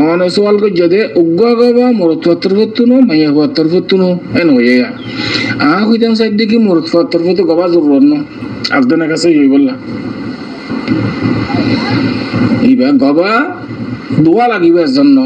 অনে সওয়াল কো জদে উগ্গা গবা মরত তরফতুনো মাইয়া হওয়া তরফতুনো এন হয়ে হইতাম সাইড দেখি মরত তরফতু গবা জরুরত ন আপনার কাছে হই বললা ইবা গবা দোয়া লাগিব জন্য।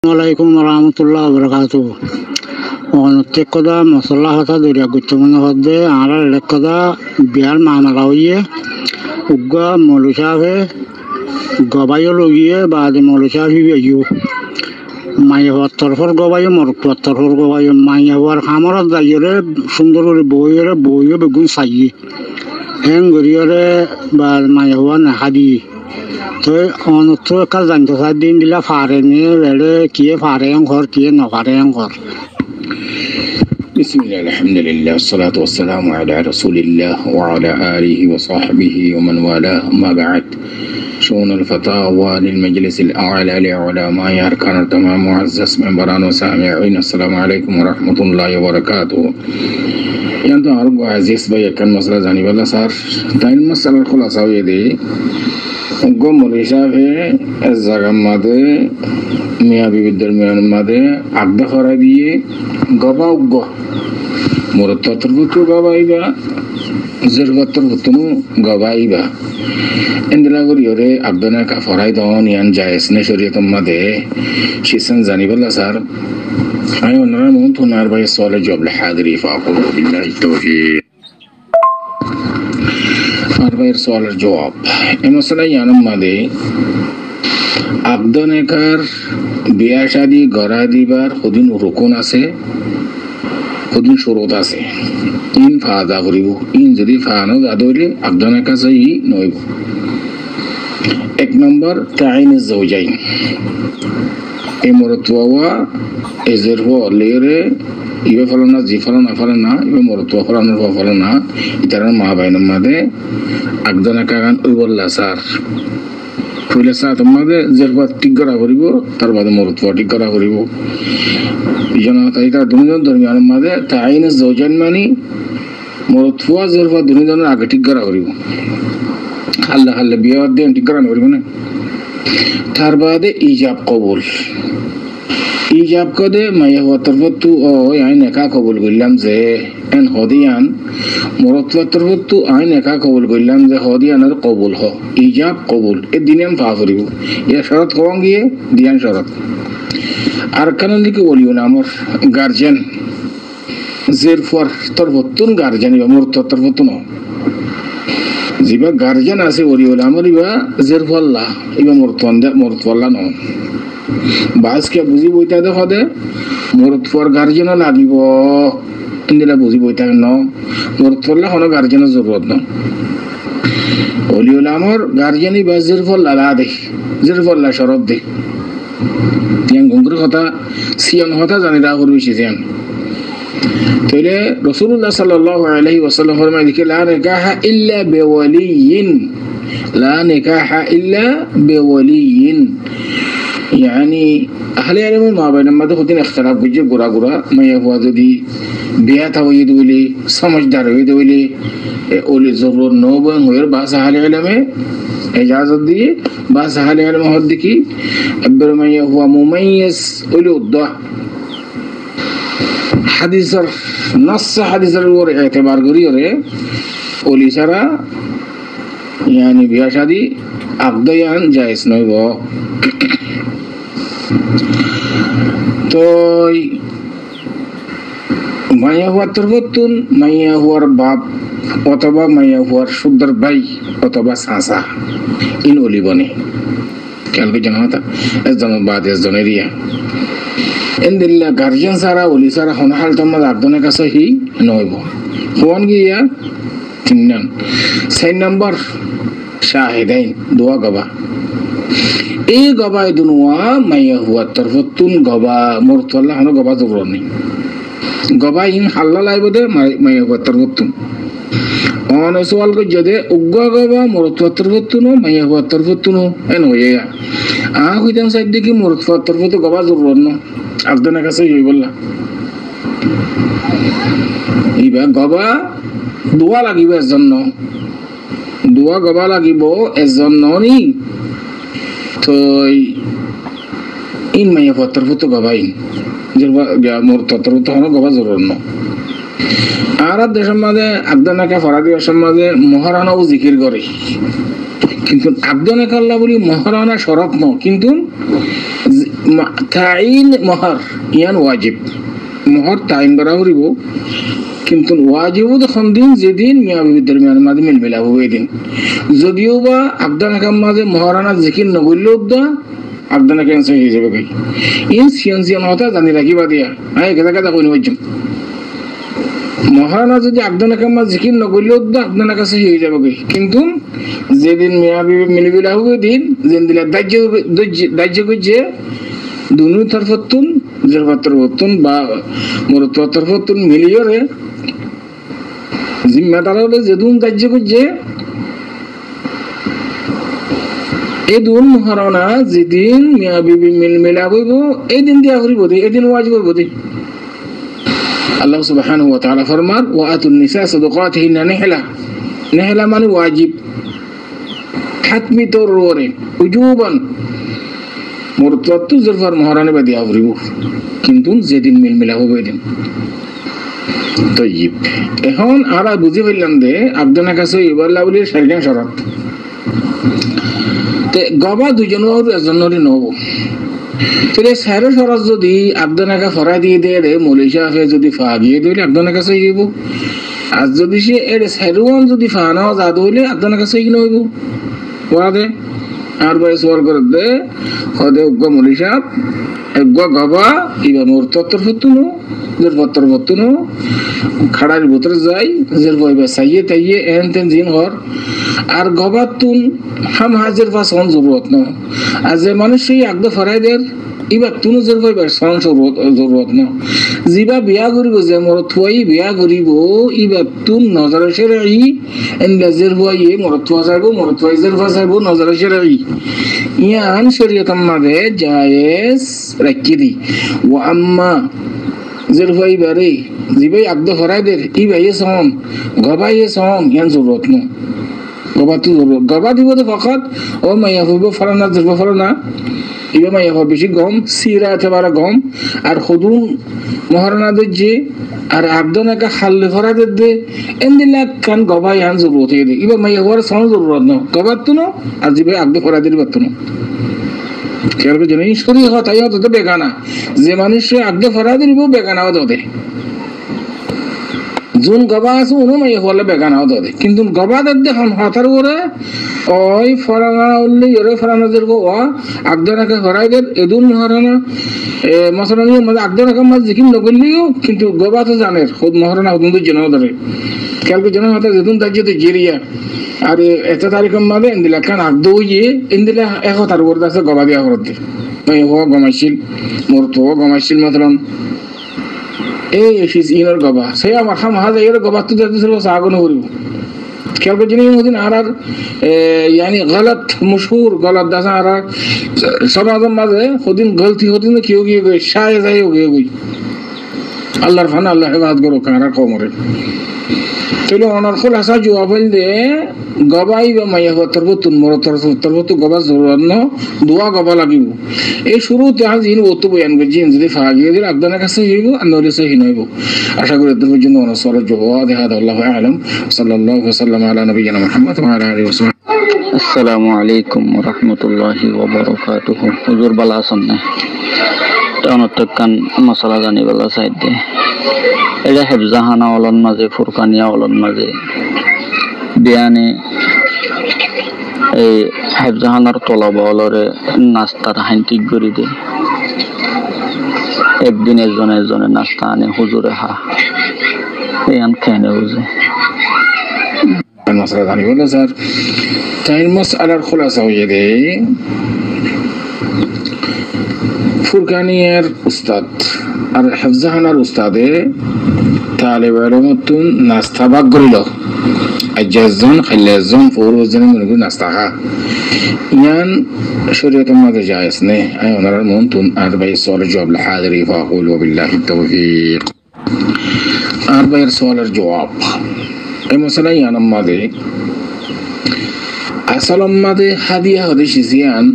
ওয়ালাইকুম রহমতুল্লাহ বারাকাতুহু। অনেক কথা মশলা কথা দরিয়া গুরুত্বপূর্ণ হচ্ছে আর এক কথা বিয়ার মামলা হইয়ে উগ্গা মলুসাহে গবাইও লগিয়ে বাদে মলুসা হিবিও মাই হওয়ার তরফর গবাইও মরকুয়ার তরফর গবাইও মাই হওয়ার খামারত যাইরে সুন্দর করে বইয়ে বেগুন চাইয়ে হ্যাং গরিয়রে বা মাই হওয়া নাহা দিয়ে তো অনত কাল জানতে চার দিন দিলা ফারে নিয়ে বেড়ে কিয়ে ফারে ঘর কিয়ে নফারে ঘর। بسم الله الحمد لله والصلاة والسلام على رسول الله وعلى آله وصحبه ومن والاه ما بعد. شؤون الفتاوى للمجلس الأعلى لعلماء أركان التمام معزز منبران وسامعين السلام عليكم ورحمة الله وبركاته. يعني أرجو عزيز بيا كان مسألة زاني ولا صار تاين مسألة الخلاصة ويدي গম হিসাবে জায়গার মাঝে মিয়া বিবির দরমিয়ান মাঝে আগদা ফরা দিয়ে গবা উগ্গ মোর তত্রভুত গবাইবা জেরগত্রভুতনু গবাইবা এন্দিলা করি ওরে আগদনা কা ফরাই দন ইয়ান জায়েজ নে শরীয়তের মাঝে শিসন জানিবলা স্যার আমি ওনারা মন তোনার ভাই সওয়ালে জবাব হাজিরি ফাকুল বিল্লাহি তাওফীক। ভাইয়ের সওয়ালের জবাব এই মশলা ইয়ানম মাদে আবদনেকার বিয়া শাদি গড়া দিবার কদিন রুকুন আছে কদিন শরত আছে ইন ফাদা করিব ইন যদি ফানো দাদরে আবদনেকা সহি নইব। এক নম্বর তাইন জাওজাইন এই মরতুয়া এজের হলেরে ইবে ফলনা জি ফলনা ফলনা ইবে মরতুয়া ফলনা ফলনা ইতার মা বাইনের মাঝে আগদনা কাগান ওই বললা স্যার কইলে স্যার তোমাদের জেরবা ঠিক করা করিব তার বাদে মরতুয়া ঠিক করা করিব ইজন তাইটা দুনিয়ার দরমিয়ান মাঝে তাইন জাওজাইন মানে মরতুয়া জেরবা দুনিয়ার আগে ঠিক করা করিব আল্লাহ আল্লাহ বিয়া দেন ঠিক করা করিব না তার বাদে ইজাব কবুল ইজাব কদে মাইয়া হওয়া তরফতু ও আইন একা কবুল করলাম যে এন হদিয়ান মরতুয়া তরফতু আইন একা কবুল করলাম যে হদিয়ানের কবুল হ ইজাব কবুল এ দিনাম ফা করিব এ শরত কম গিয়ে দিয়ান শরত আর কারণ দিকে বলিও না আমার গার্জেন জের ফর তরফতুন গার্জেন ইবা মরতুয়া তরফতু ন জিবা গার্জেন আছে বলিও আমার ইবা জের ফল্লা ইবা মরতুয়াল্লা ন বাসকে বুঝি বইতা দেখো দে মরতুয়ার গার্জেনও লাগিব ইন্দিলা বুঝি বইতা ন মরতুয়াল্লা কোনো গার্জেনের জরুরত ন অলিউল আমর গার্জেনি বা জিরফল্লা লা দে জিরফল্লা শরত দে ইয়াং গঙ্গুর কথা সিয়াং কথা জানি রা করবিছি যেন তাইলে রাসূলুল্লাহ সাল্লাল্লাহু আলাইহি ওয়াসাল্লাম ফরমায় দিকে লা নিকাহা ইল্লা বিওয়ালিয়িন লা নিকাহা ইল্লা বিওয়ালিয়িন يعني أهل العلم ما بينهم ما دخلتين اختلاف بيجي غورا ما يهوا ذي بيعة ويدولي سمجدار ويدولي أولي ضرور نوبة غير بعض أهل العلم إجازة دي بعض أهل العلم هذي كي أبر ما يهوا مميز أولي الضع حديث نص حديث الور اعتبار غريره أولي سرا يعني بيعة شادي أقديان جائز نوبة তো মাইয়া হওয়ার তরফতুন মাইয়া হওয়ার বাপ অথবা মাইয়া হওয়ার সুন্দর ভাই অথবা চাচা ইন অলিবনে খেয়াল জানা হতা এজন বাদ এজনের ইয়া এন্দিল্লা গার্জিয়ান সারা অলি সারা হনহাল তোমার আর্দনের কাছে হি নইব ফোন গিয়া 3 নম্বর শাহিদাইন দোয়া গবা এই গবাই দুনুয়া মাইয়া হুয়া তরফতুন গবা মরতুয়াল্লাহ হনো গবা জরুরত নেই গবা ইন হাল্লা লাইব দে মাইয়া হুয়া তরফতুন অন সওয়াল কো জদে উগ্গা গবা মরতুয়া তরফতুন মাইয়া হুয়া তরফতুন এন হয়ে হইতাম সাইড দেখি মরতুয়া তরফতু গবা জরুরত ন আপনার কাছে হই বললা ইবা গবা দোয়া লাগিব এজন্য দোয়া গবা লাগিব এজন্য নি তো ইন মাইয়া পত্তর ফুতো গবাইন মোর তত্তর ফুতো হনো গবা জরুর ন আর দেশের মাঝে আবদানাকা ফরাদিবাসের মাঝে মহারানাও জিকির করে কিন্তু আবদানাকা আল্লাহ বলি মহারানা শরত ন কিন্তু তাইন মহার ইয়ান ওয়াজিব মহর তাইন করা করিব কিন্তু ওয়াজিবও তখন দিন যেদিন মিয়া বিবিদের মাঝে মিল মিলাবো এই দিন যদিও বা আবদানাকার মাঝে মহারানা জিকির নগরলেও দা আবদানা ক্যান্সার হয়ে যাবে কই ইন সিয়ান হতা জানি রাখিবা দিয়া কেদা কেদা কই নিবাইম মহারানা যদি আবদানাকার মাঝে জিকির নগরলেও দা আবদানা কাছে হয়ে যাবে কই কিন্তু যেদিন মিয়া বিবি মিল মিলাবো দিন যেদিন দিলে দাহ্য করছে দুনু তরফতুন জরফতরফতুন বা মরত তরফতুন মিলিয়ে রে জিম্মাদার হলে যেদিন দাহ্য করছে এই দুন মহারানা যেদিন মিয়া বিবি মিল মিলা হইব এই দিন দিয়া করিব দে এই দিন ওয়াজিব হইব দে আল্লাহ সুবহানাহু ওয়া তাআলা ফরমান ওয়া আতুন নিসা সাদাকাতিহিন্না নিহলা মানে ওয়াজিব হাতমি তোর ওরে উজুবান মোরতু জরফার মহারানা বা দিয়া করিব কিন্তু যেদিন মিল মিলা হইব এই দিন তয়িব এখন আর বুঝি ফেললাম দে আবদানা কাছে ইবাল্লা বলি সারিকান শরত গবা দুজন এজনেরই নব তাহলে স্যার সরস যদি আবদানাকা ফরাই দিয়ে দেয় রে মলিশা ফে যদি ফা গিয়ে দিলে আবদানা কাছে হইব আর যদি সে এর স্যারুয়ান যদি ফা না যাদ হইলে আবদানা কাছে কি নইব ওরা দে আর ভাই সোয়ার করে দে হদে উগ্গ মলিশা উগ্গ গবা ইবা মোর তত্তর ফতুনো জের পত্তর ফতুনো খাড়ার ভিতরে যাই জের বইবা চাইয়ে তাইয়ে এন তেন জিন ঘর আর গবাতুন হাম হাজের পাস হন জরুরত ন আর যে মানুষ সেই আগদ ফরাই দের ইবার তুনো জের বইবার সন জরুরত ন জিবা বিয়া করিব যে মোর থুয়াই বিয়া করিব ইবার তুন নজর সেরাই এনলা জের বইয়ে মোর থুয়া যাইব মোর থুয়াই জের বইয়া যাইব নজর সেরাই ইয়ান শরীয়ত আমাদে জায়েজ রাখি দি ওয়া আম্মা জের বই বারে জিবাই আগদ ফরাই দের ইবাইয়ে সন গবাইয়ে সন ইয়ান জরুরত ন গবা তো গবা দিব তো ফকত ও মাইয়া হইব ফলানা জরব ফলানা ইবা মাইয়া হইব বেশি গম সিরা এতবার গম আর খুদুন মহারানা দে আর আবদানাকা খাল্লে ফরা দে এন্দিলা কান গবা ইয়ান জরুরত দে ইবা মাইয়া হওয়ার সন জরুরত ন গবা তো ন আর জিবে আগদ ফরা দির বাত ন কেয়ার কে জানি শরী হত আইয়া তো বেগানা যে মানুষ আগদ ফরা দিব বেগানা দে জুন গবা আছে উনো মাই হলে বেগানা দে কিন্তু গবা দে হন হাতার ওরে ওই ফরানা উল্লি ওরে ফরানা দের গো আগদনাকে হরাইদের এদুন মহারানা মসরানি মানে আগদনাকে মাঝ জিকিম নগলিও কিন্তু গবা তো জানের খুদ মহারানা হুদুন জন ধরে কালকে জন হতা যেদুন দাজ্যতে জিরিয়া আর এত তারিখ মাদে ইন্দিলা কান আগদ হইয়ে ইন্দিলা এক হাতার ওর দাসে গবা দিয়া করতে মাই হো গমাইছিল মোর তো গমাইছিল মতলন এই এসিস ইনর গবা সেই আমার খাম হাজা এর গবা তো দিছিল সাগন হরিব খেয়াল করে জিনিস মদিন আর यानी गलत मशहूर गलत दासा আর সমাজের মাঝে হদিন গলতি হদিন কি হয়ে গই শায়ে যাই হয়ে গই আল্লাহর ফানা আল্লাহ হেফাজত করো কারা কমরে তাহলে ওনার খোলাসা জবাব দে গবাই বা মাইয়া তরবতুন মর তরবতু গবা জরুরত ন দোয়া গবা লাগিব এই শুরুতে আজ ইন ওতো বয়ান করে জিন যদি ফাগিয়ে দিল আবদানা কাছে হইব আর নরে সহি নইব আশা করি এর জন্য ওনার সর জবাব দেয়া আল্লাহু আলাম সাল্লাল্লাহু আলাইহি ওয়াসাল্লাম আলা নবিয়িনা মুহাম্মদ ওয়া আলা আলিহি ওয়াসাল্লাম আসসালামু আলাইকুম ওয়া রাহমাতুল্লাহি ওয়া বারাকাতুহু হুজুর বালা আছেন না অনতকান মশলা জানি বালা সাইড দে এটা হেফজাহানা ওলন মাঝে ফুরকানিয়া ওলন মাঝে বিয়ানে এই হেফজাহানার তলাবা ওলরে নাস্তার হাইন্তিক করে দে একদিন একজনে নাস্তা আনে হুজুরে হা ইয়ান কেনে বুঝে মশলা জানি বলে স্যার তাই মশলার খোলাসা হয়ে দে ফুরকানিয়ার উস্তাদ আর হেফজাহানার উস্তাদে তালেব আলমতুন নাস্তা ভাগ করিল আজ্জাজন খাইলাজন ফৌরজন মনে করি নাস্তা খা ইয়ান শরীয়তের মাঝে জায়েজ নে আই ওনার মন তুন আর ভাই সওয়ালের জবাব লাহাদিরি ফাকুল ওয়াবিল্লাহি তাওফীক আর ভাইয়ের সওয়ালের জবাব এই মশলা ইয়ান মাঝে আসল মাঝে হাদিয়া হদিস ইয়ান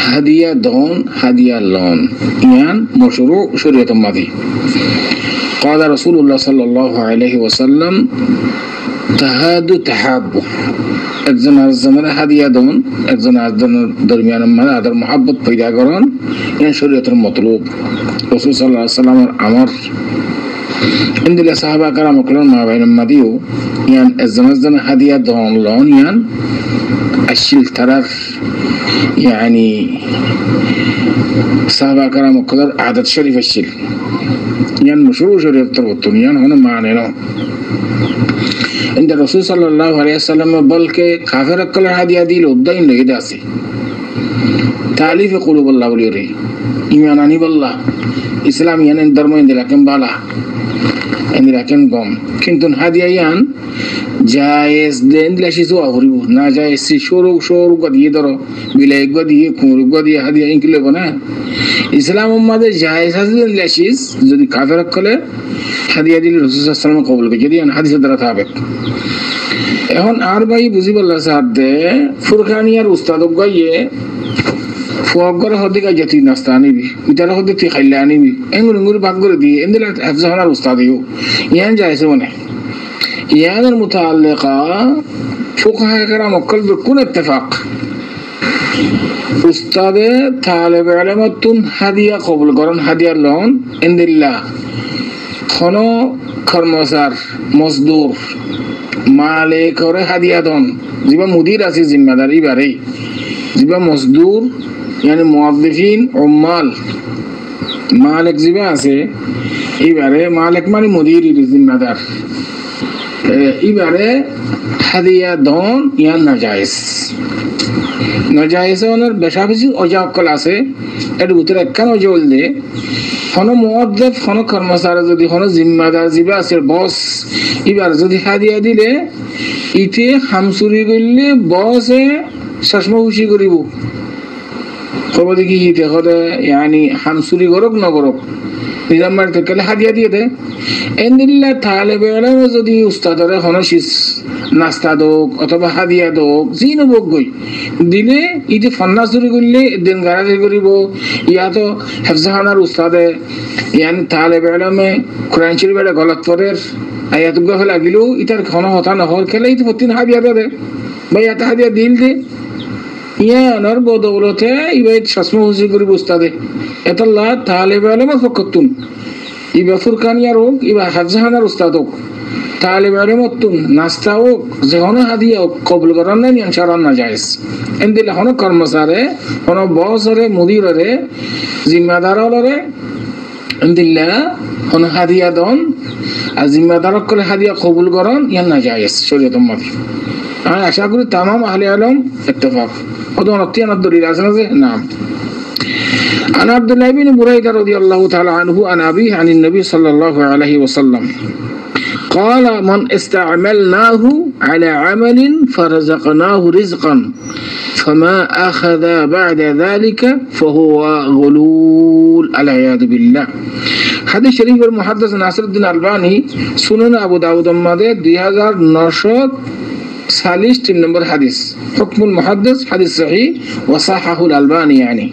হাদিয়া দন হাদিয়া লন ইয়ান মশরু শরীয়ত মাদি قال رسول الله صلى الله عليه وسلم تهادوا تحابوا একজন আরেকজনের হাদিয়া দন একজন আরেকজনের দরমিয়ান মানে আদর মহব্বত পয়দা করন ইয়ান শরীয়তের মতলব রাসূল সাল্লাল্লাহু আলাইহি ওয়াসাল্লামের আমর ইনদিলা সাহাবা کرام কলন মা বাইন মাদিও ইয়ান একজন আরেকজনের হাদিয়া দন লন ইয়ান আশিল তারাফ يعني صحابة كرام وقدر عادة شريف الشيل يعني مشروع شريف تربطون يعني هنا معنى له عند الرسول صلى الله عليه وسلم بلك كافر كل هذه له الدين له داسي تعليف قلوب الله وليره إيماناني بالله إسلام يعني درم عند لكن بالا عند لكن قوم كنتم هذه يعني জায়েজ দেন লাশি তো আহরিব না জায়েজ সি শোরু গদিয়ে ধরো বিলাই গদিয়ে কুমরু গদিয়ে হাদিয়া ইনকিলে বনা ইসলাম উম্মাদে জায়েজ হাদিন লাশিস যদি কাফের কলে হাদিয়া দিলে রাসূল সাল্লাল্লাহু আলাইহি ওয়াসাল্লাম কবুল করে যদি হাদিসের দ্বারা থাকবে এখন আর ভাই বুঝি বললা সাদে ফুরকানিয়ার উস্তাদ গইয়ে ফুয়াগর হদিকা জাতি নাস্তা আনিবি ইতারা হদি তি খাইলা আনিবি এঙ্গুর ভাগ করে দিয়ে এন্দিলা হাফজাহানার উস্তাদিও ইয়ান জায়েজ মানে يعني المتعلقة فقهاء كرام القلب بكون اتفاق أستاذ طالب علمة هدية قبول قرن هدية لون عند الله خنو كرمسار مصدور مالك اور هدية دون زيبا مدير اسي ذمہ داری بارے زيبا مصدور يعني موظفين عمال مالك زيبا اسي এবারে মালিক মানে মুদির জিম্মাদার এবারে হাদিয়া দন ইয়া নাজায়েজ নাজায়েজ ওনার বেশাবেশি অজাকল আছে এর ভিতরে কেন জল দে কোন মুআদ্দিব কোন কর্মচারী যদি কোন জিম্মাদার জিবা আছে বস এবার যদি হাদিয়া দিলে ইতে হামসুরি করলে বসে শাসমা খুশি করিব কবে দেখি ইতে করে yani হামসুরি করক না করক নিজাম মারতে কলে হাদিয়া দিয়ে দে এন্দিল্লা তালেবে ইলম যদি উস্তাদরে হনশিস নাস্তা দোক অথবা হাদিয়া দোক জিনো বক গই দিলে ইতে ফন্নাস ধরে করলে দিন গারাজি করিব ইয়া তো হাফজাহানার উস্তাদে yani তালেবে ইলমে কোরআন শরীফের গলত পড়ের আয়াত গফ লাগিলো ইতার কোন হতা না হল খেলে ইতে প্রতিদিন হাদিয়া দে ভাই এত হাদিয়া দিল দে ইয়া নর বদৌলতে ইবাইত শাসমা খুশি করিব উস্তাদে এতাল্লাহ তালেবে ইলম ফকতুন ইবা ফুরকানিয়ার হোক ইবা হাফজাহানার উস্তাদ হোক তালেব ইলমতুন নাস্তা হোক যেহনো হাদিয়া হোক কবুল করার না ইনশাআল্লাহ নাজায়েজ এন্দিলে হনো কর্মচারে হনো বসরে মুদিরে জিম্মাদাররে এন্দিল্লা হনো হাদিয়া দন আর জিম্মাদারক করে হাদিয়া কবুল করান ইয়া নাজায়েজ শরীয়ত মাফি আমি আশা করি तमाम আহলে ইলম ইত্তেফাক ওদন অত্যন্ত দলিল আছে না নাম عن عبد الله بن بريدة رضي الله تعالى عنه عن أبيه عن النبي صلى الله عليه وسلم قال من استعملناه على عمل فرزقناه رزقا فما أخذ بعد ذلك فهو غلول العياذ بالله حديث شريف المحدث ناصر الدين الألباني سنن أبو داود الماده 2940 نمبر حديث حكم المحدث حديث صحيح وصححه الألباني يعني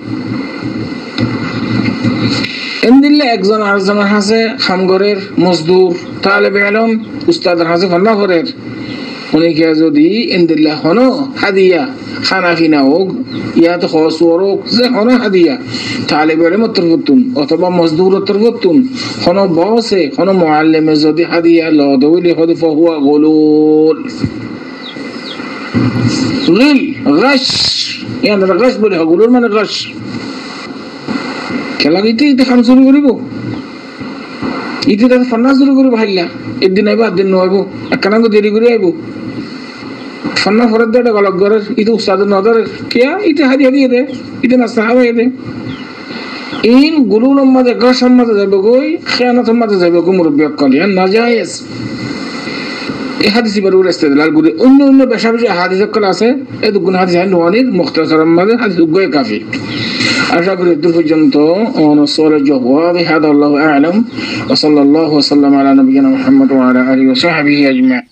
এন্দিল্লা একজন আরেকজনের হাসে খামগরের মজদুর তালেবে ইলম উস্তাদের হাসে ফান্নাফরের উনিকে যদি এন্দিল্লা হনো হাদিয়া খানাফিনা হোক ইয়াত খসওর হোক যে হনো হাদিয়া তালেবে ইলম তরফতুন অথবা মজদুর তরফতুন হনো বসে হনো মুআল্লিমে যদি হাদিয়া লদউলি হদি ফাহুয়া গুলুল غل غش يعني الغش বলে গুলুল মানে غش খেলা গইতে ইতে খাম শুরু করিব ইতে তাতে ফন্নাস শুরু করিব হাইলা একদিন আইব একদিন নইব একখানা দেরি করে আইব ফন্না ফরদ দেটা গলক গরের ইতে উস্তাদ নদর কিয়া ইতে হাদিয়া দিয়ে দে ইতে নাস্তা খাওয়াই দে ইন গুলুল মাঝে গশ মাঝে যাবে গই খেয়ানত মাঝে যাবে গো মুরব্বি কলি নাজায়েজ এই হাদিস বড় ইস্তেদলাল গুলি অন্য বেশাবেশি হাদিস কল আছে এই দুগুণ হাদিস নওয়ানির মুখতাসার মাঝে হাদিস গয় কাফি أشكر الدرس جنتو ونصور الجواب هذا الله أعلم وصلى الله وسلم على نبينا محمد وعلى آله وصحبه أجمعين.